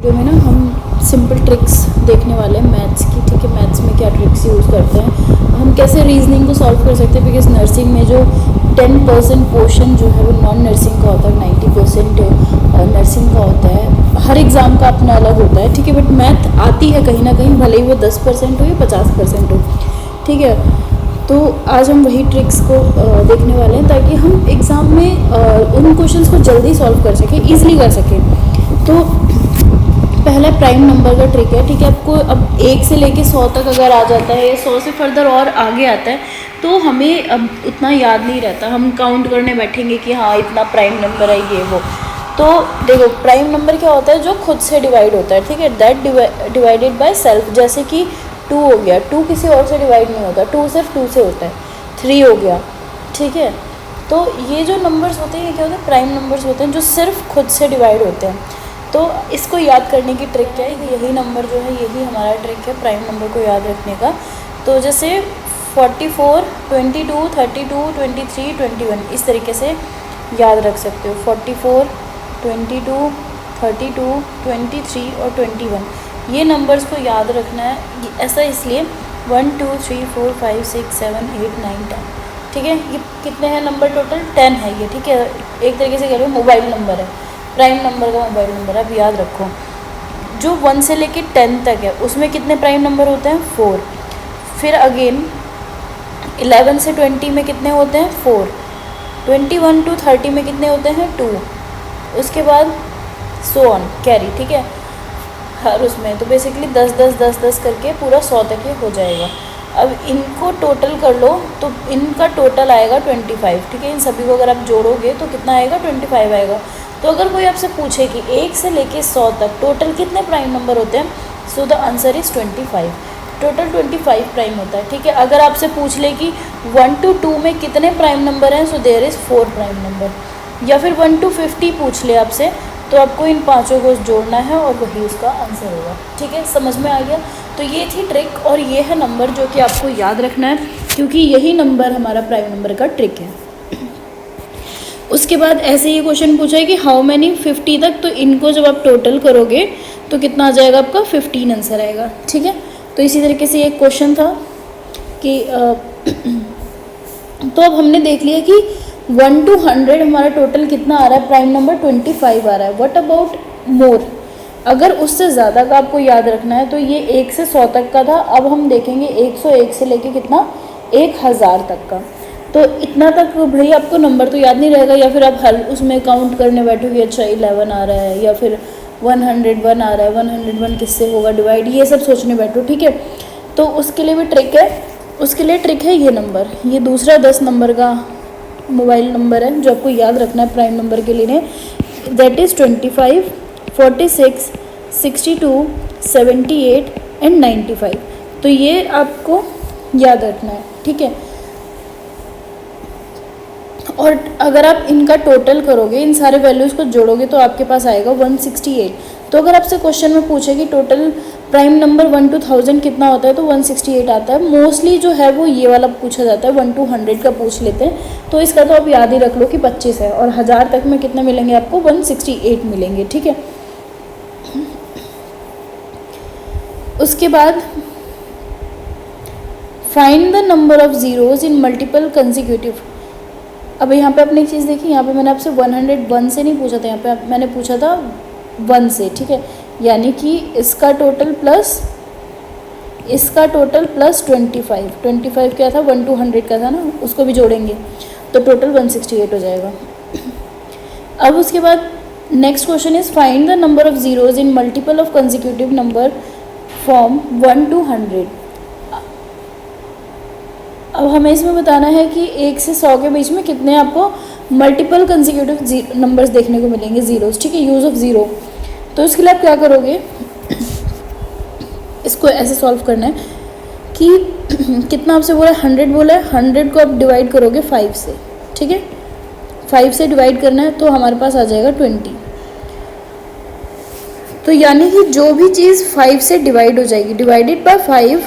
Video में ना हम सिंपल ट्रिक्स देखने वाले हैं मैथ्स की। ठीक है, मैथ्स में क्या ट्रिक्स यूज़ करते हैं, हम कैसे रीजनिंग को सॉल्व कर सकते हैं। बिकॉज नर्सिंग में जो 10% पोर्शन जो है वो नॉन नर्सिंग का होता है, 90% नर्सिंग का होता है। हर एग्ज़ाम का अपना अलग होता है। ठीक है, बट मैथ आती है कहीं ना कहीं, भले ही वो 10% हो या 50% हो। ठीक है, तो आज हम वही ट्रिक्स को देखने वाले हैं ताकि हम एग्ज़ाम में उन क्वेश्चंस को जल्दी सॉल्व कर सकें, ईजिली कर सकें। तो पहला प्राइम नंबर का ट्रिक है। ठीक है, आपको अब 1 से लेके 100 तक अगर आ जाता है या 100 से फर्दर और आगे आता है तो हमें अब उतना याद नहीं रहता। हम काउंट करने बैठेंगे कि हाँ इतना प्राइम नंबर है ये वो। तो देखो, प्राइम नंबर क्या होता है, जो खुद से डिवाइड होता है। ठीक है, दैट डिवाइडेड बाय सेल्फ। जैसे कि 2 हो गया, 2 किसी और से डिवाइड नहीं होता, 2 सिर्फ 2 से होता है। 3 हो गया। ठीक है, तो ये जो नंबर्स होते हैं ये क्या होते हैं, प्राइम नंबर्स होते हैं जो सिर्फ खुद से डिवाइड होते हैं। तो इसको याद करने की ट्रिक क्या है, यही नंबर जो है यही हमारा ट्रिक है प्राइम नंबर को याद रखने का। तो जैसे 44, 22, 32, 23, 21 इस तरीके से याद रख सकते हो। 44, 22, 32, 23 और 21 ये नंबर्स को याद रखना है। ऐसा इसलिए 1 2 3 4 5 6 7 8 9 10। ठीक है, ये कितने हैं नंबर, टोटल 10 है ये। ठीक है, एक तरीके से कह रहे हो मोबाइल नंबर है, प्राइम नंबर का मोबाइल नंबर है। अब याद रखो, जो 1 से लेके 10 तक है उसमें कितने प्राइम नंबर होते हैं, 4। फिर अगेन 11 से 20 में कितने होते हैं, 4। 21 to 30 में कितने होते हैं, 2। उसके बाद सो ऑन कैरी। ठीक है, हर उसमें तो बेसिकली 10 10 10 10 करके पूरा 100 तक ये हो जाएगा। अब इनको टोटल कर लो तो इनका टोटल आएगा 25। ठीक है, इन सभी को अगर आप जोड़ोगे तो कितना आएगा, 25 आएगा। तो अगर कोई आपसे पूछे कि 1 से लेके 100 तक टोटल कितने प्राइम नंबर होते हैं, so the answer is 25। Total 25 prime होता है। ठीक है, अगर आपसे पूछ ले कि 1 to 2 में कितने प्राइम नंबर हैं, so there is 4 prime number. या फिर 1 to 50 पूछ ले आपसे, तो आपको इन पांचों को जोड़ना है और वही उसका आंसर होगा। ठीक है, समझ में आ गया। तो ये थी ट्रिक और ये है नंबर जो कि आपको याद रखना है, क्योंकि यही नंबर हमारा प्राइम नंबर का ट्रिक है। उसके बाद ऐसे ये क्वेश्चन पूछा है कि हाउ मैनी 50 तक, तो इनको जब आप टोटल करोगे तो कितना आ जाएगा आपका, 15 आंसर आएगा। ठीक है, तो इसी तरीके से एक क्वेश्चन था कि तो अब हमने देख लिया कि 1 to 100 हमारा टोटल कितना आ रहा है, प्राइम नंबर 25 आ रहा है। व्हाट अबाउट मोर, अगर उससे ज़्यादा का आपको याद रखना है तो ये 1 से 100 तक का था। अब हम देखेंगे 101 से लेके कितना, 1000 तक का। तो इतना तक भाई आपको नंबर तो याद नहीं रहेगा, या फिर आप हर उसमें काउंट करने बैठोगे, अच्छा 11 आ रहा है या फिर 101 आ रहा है, 101 किससे होगा डिवाइड, ये सब सोचने बैठो। ठीक है, तो उसके लिए भी ट्रिक है। उसके लिए ट्रिक है ये नंबर, ये दूसरा 10 नंबर का मोबाइल नंबर है जो आपको याद रखना है प्राइम नंबर के लिए। That is 25, 46, 62, 78 and 95। तो ये आपको याद रखना है। ठीक है, और अगर आप इनका टोटल करोगे, इन सारे वैल्यूज़ को जोड़ोगे तो आपके पास आएगा 168। तो अगर आपसे क्वेश्चन में पूछे कि टोटल प्राइम नंबर 1 to 1000 कितना होता है, तो 168 आता है। मोस्टली जो है वो ये वाला पूछा जाता है, 1 to 100 का पूछ लेते हैं। तो इसका तो आप याद ही रख लो कि 25 है, और 1000 तक में कितने मिलेंगे आपको, 168 मिलेंगे। ठीक है, उसके बाद find the number of zeros in multiple consecutive. अब यहाँ पे आपने एक चीज़ देखी, यहाँ पे मैंने आपसे 101 से नहीं पूछा था, यहाँ पे मैंने पूछा था 1 से। ठीक है, यानी कि इसका टोटल प्लस 25 क्या था, 1 to 100 का था ना, उसको भी जोड़ेंगे तो टोटल 168 हो जाएगा। अब उसके बाद next question is find the number of zeros in multiple of consecutive number from 1 to 100। अब हमें इसमें बताना है कि 1 से 100 के बीच में कितने आपको मल्टीपल कंसिक्यूटिव नंबर्स देखने को मिलेंगे, जीरोस। ठीक है, यूज़ ऑफ ज़ीरो। तो इसके लिए आप क्या करोगे, इसको ऐसे सॉल्व करना है कि कितना आपसे बोला है, 100 बोला है, 100 को आप डिवाइड करोगे 5 से। ठीक है, 5 से डिवाइड करना है तो हमारे पास आ जाएगा 20। तो यानी कि जो भी चीज़ 5 से डिवाइड हो जाएगी, divided by 5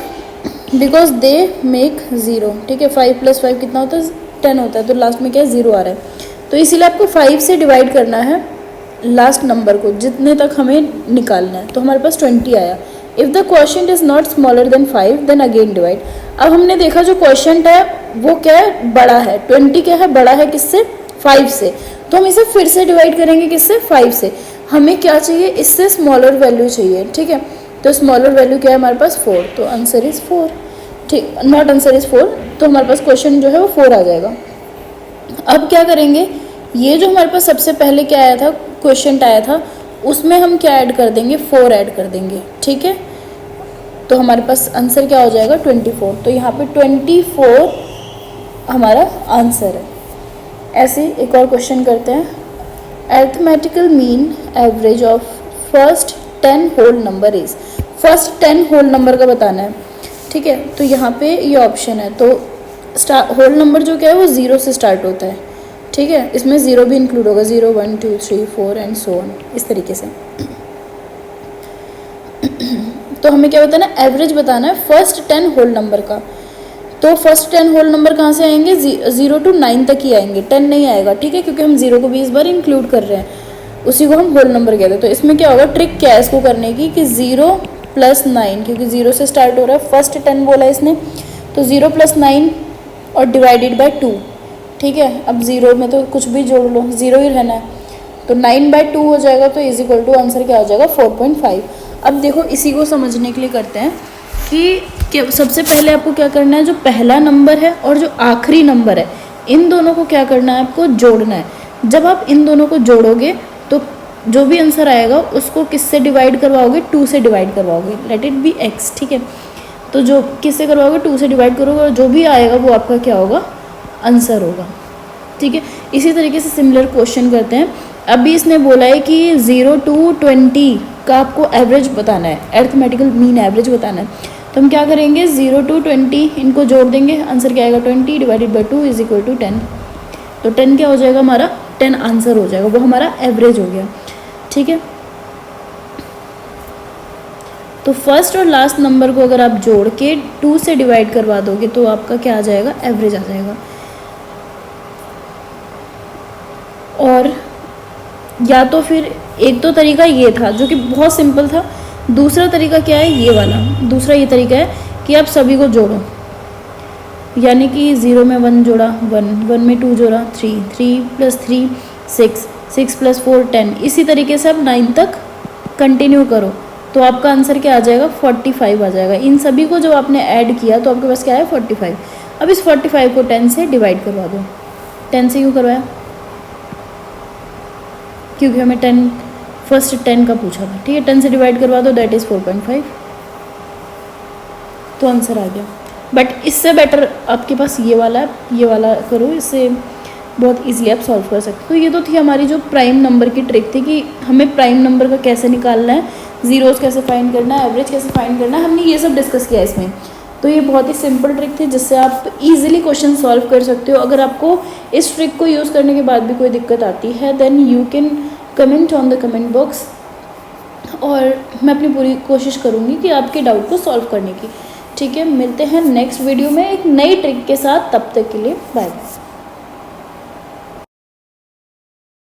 because they make 0। ठीक है, 5 + 5 कितना होता है, 10 होता है, तो लास्ट में क्या है, 0 आ रहा है। तो इसीलिए आपको 5 से डिवाइड करना है लास्ट नंबर को जितने तक हमें निकालना है, तो हमारे पास 20 आया। If the question is not smaller than 5 then again divide. अब हमने देखा जो क्वेश्चन है वो क्या है, बड़ा है। 20 क्या है, बड़ा है किससे, 5 से। तो हम इसे फिर से डिवाइड करेंगे किससे, 5 से। हमें क्या चाहिए, इससे स्मॉलर वैल्यू चाहिए, ठीक है। तो स्मॉलर वैल्यू क्या है हमारे पास, 4। तो आंसर इज़ 4, ठीक, नॉट आंसर इज़ 4। तो हमारे पास क्वेश्चन जो है वो 4 आ जाएगा। अब क्या करेंगे, ये जो हमारे पास सबसे पहले क्या आया था, क्वेश्चन आया था, उसमें हम क्या ऐड कर देंगे, 4 ऐड कर देंगे, ठीक है। तो हमारे पास आंसर क्या हो जाएगा, 24। तो यहाँ पे 24 हमारा आंसर है। ऐसे एक और क्वेश्चन करते हैं। Arithmetical mean average of first 10 whole number is. First 10 whole number का बताना है, ठीक है। तो यहाँ पे ये ऑप्शन है। तो होल नंबर जो क्या है वो 0 से स्टार्ट होता है, ठीक है। इसमें 0 भी इंक्लूड होगा, 0 1 2 3 4 एंड सो ऑन, इस तरीके से। तो हमें क्या बताना है, एवरेज बताना है फर्स्ट 10 होल नंबर का। तो फर्स्ट 10 होल नंबर कहाँ से आएंगे, 0 to 9 तक ही आएंगे, 10 नहीं आएगा, ठीक है, क्योंकि हम 0 को भी इस बार इंक्लूड कर रहे हैं, उसी को हम होल नंबर कहते हैं। तो इसमें क्या होगा, ट्रिक क्या है इसको करने की कि 0 + 9, क्योंकि 0 से स्टार्ट हो रहा है, फर्स्ट 10 बोला इसने, तो 0 + 9 और डिवाइडेड बाय 2, ठीक है। अब 0 में तो कुछ भी जोड़ लो, 0 ही रहना है, तो 9/2 हो जाएगा। तो इज इक्वल टू आंसर क्या हो जाएगा, 4.5। अब देखो इसी को समझने के लिए करते हैं कि सबसे पहले आपको क्या करना है, जो पहला नंबर है और जो आखिरी नंबर है, इन दोनों को क्या करना है, आपको जोड़ना है। जब आप इन दोनों को जोड़ोगे तो जो भी आंसर आएगा उसको किससे डिवाइड करवाओगे, 2 से डिवाइड करवाओगे, लेट इट बी x, ठीक है। तो जो किससे करवाओगे, 2 से डिवाइड करोगे और जो भी आएगा वो आपका क्या होगा, आंसर होगा, ठीक है। इसी तरीके से सिमिलर क्वेश्चन करते हैं। अभी इसने बोला है कि 0 to 20 का आपको एवरेज बताना है, अरिथमेटिकल मीन एवरेज बताना है। तो हम क्या करेंगे, 0 to 20 इनको जोड़ देंगे, आंसर क्या आएगा, 20 divided by 2 is equal to 10। तो 10 क्या हो जाएगा हमारा, 10 आंसर हो जाएगा, वो हमारा एवरेज हो गया, ठीक है। तो फर्स्ट और लास्ट नंबर को अगर आप जोड़ के 2 से डिवाइड करवा दोगे तो आपका क्या आ जाएगा, एवरेज आ जाएगा। और या तो फिर एक तो तरीका ये था जो कि बहुत सिंपल था, दूसरा तरीका क्या है, ये वाला। दूसरा ये तरीका है कि आप सभी को जोड़ो, यानी कि 0 में 1 जोड़ा 1, 1 में 2 जोड़ा 3, 3 + 3 6, 6 + 4 10, इसी तरीके से आप 9 तक कंटिन्यू करो, तो आपका आंसर क्या आ जाएगा, 45 आ जाएगा। इन सभी को जब आपने ऐड किया तो आपके पास क्या है, 45। अब इस 45 को 10 से डिवाइड करवा दो। 10 से क्यों करवाया, क्योंकि हमें फर्स्ट 10 का पूछा था, ठीक है। 10 से डिवाइड करवा दो, दैट इज़ 4.5, तो आंसर आ गया। बट इससे बेटर आपके पास ये वाला है, ये वाला करो, इससे बहुत इजीली आप सॉल्व कर सकते हो। तो ये तो थी हमारी जो प्राइम नंबर की ट्रिक थी कि हमें प्राइम नंबर का कैसे निकालना है, जीरोस कैसे फाइंड करना है, एवरेज कैसे फाइंड करना है, हमने ये सब डिस्कस किया इसमें। तो ये बहुत ही सिंपल ट्रिक थी जिससे आप इजीली क्वेश्चन सॉल्व कर सकते हो। अगर आपको इस ट्रिक को यूज़ करने के बाद भी कोई दिक्कत आती है then you can comment on the comment box, और मैं अपनी पूरी कोशिश करूँगी कि आपके डाउट को सॉल्व करने की, ठीक है। मिलते हैं नेक्स्ट वीडियो में एक नई ट्रिक के साथ, तब तक के लिए बाय।